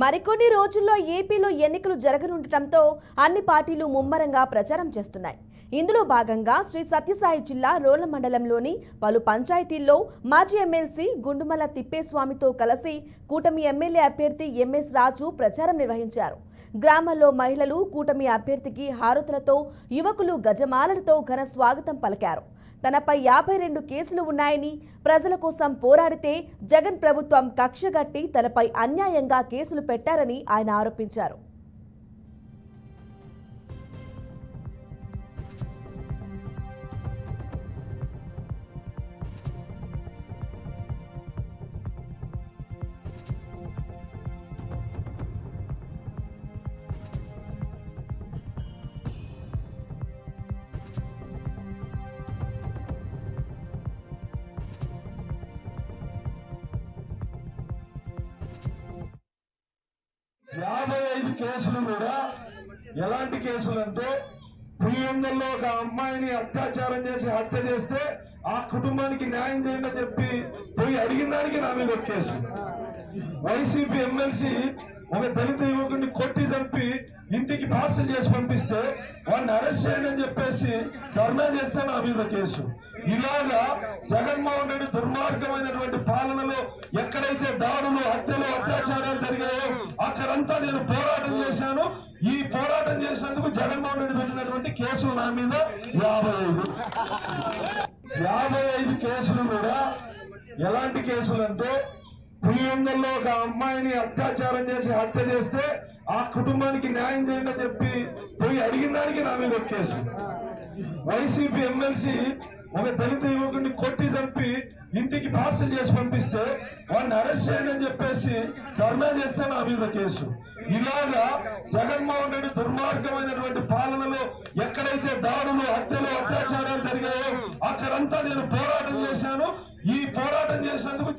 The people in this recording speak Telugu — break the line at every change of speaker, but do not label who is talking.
మరికొన్ని రోజుల్లో ఏపీలో ఎన్నికలు జరగనుండటంతో అన్ని పార్టీలు ముమ్మరంగా ప్రచారం చేస్తున్నాయి. ఇందులో భాగంగా శ్రీ సత్యసాయి జిల్లా రోళ్ల మండలంలోని పలు పంచాయతీల్లో మాజీ ఎమ్మెల్సీ గుండుమల తిప్పేస్వామితో కలిసి కూటమి ఎమ్మెల్యే అభ్యర్థి ఎంఎస్ రాజు ప్రచారం నిర్వహించారు. గ్రామాల్లో మహిళలు కూటమి అభ్యర్థికి హారతులతో, యువకులు గజమాలలతో ఘన స్వాగతం పలికారు. తనపై 52 కేసులు ఉన్నాయని, ప్రజల కోసం పోరాడితే జగన్ ప్రభుత్వం కక్షగట్టి తనపై అన్యాయంగా కేసులు పెట్టారని ఆయన ఆరోపించారు.
కేసులు కూడా ఎలాంటి కేసులు అంటే, ప్రియంలో ఒక అమ్మాయిని అత్యాచారం చేసి హత్య చేస్తే ఆ కుటుంబానికి న్యాయం చేయండి అని చెప్పి పోయి అడిగిన దానికి నా మీద కేసు. వైసీపీ ఎమ్మెల్సీ ఒక దళిత యువకుడిని కొట్టి చంపి ఇంటికి పార్సల్ చేసి పంపిస్తే వాడిని అరెస్ట్ చేయండి అని చెప్పేసి ధర్నా చేస్తే నా మీద కేసు. ఇలాగా జగన్మోహన్ రెడ్డి దుర్మార్గమైనటువంటి పాలనలో ఎక్కడైతే దాడులు, హత్యలు, అత్యాచారాలు జరిగాయో అక్కడంతా నేను పోరాటం చేశాను. ఈ పోరాటం చేసినందుకు జగన్మోహన్ రెడ్డి పెట్టినటువంటి కేసులు నా మీద 55 కేసులు కూడా ఎలాంటి కేసులు అంటే, ప్రియంలో ఒక అమ్మాయిని అత్యాచారం చేసి హత్య చేస్తే ఆ కుటుంబానికి న్యాయం చేయండి అని చెప్పి పోయి అడిగిన దానికి నా మీద కేసు. వైసీపీ ఎమ్మెల్సీ ఒక దళిత యువకుడిని కొట్టి చంపి ఇంటికి పార్సల్ చేసి పంపిస్తే వాడిని అరెస్ట్ చేయండి అని చెప్పేసి ధర్నా చేస్తే నా మీద కేసు. ఇలాగా జగన్మోహన్ రెడ్డి దుర్మార్గమైనటువంటి పాలనలో ఎక్కడైతే దాడులు, హత్యలు, అత్యాచారాలు జరిగాయో అక్కడంతా నేను పోరాటం చేశాను. ఈ పోరాటం చేసినందుకు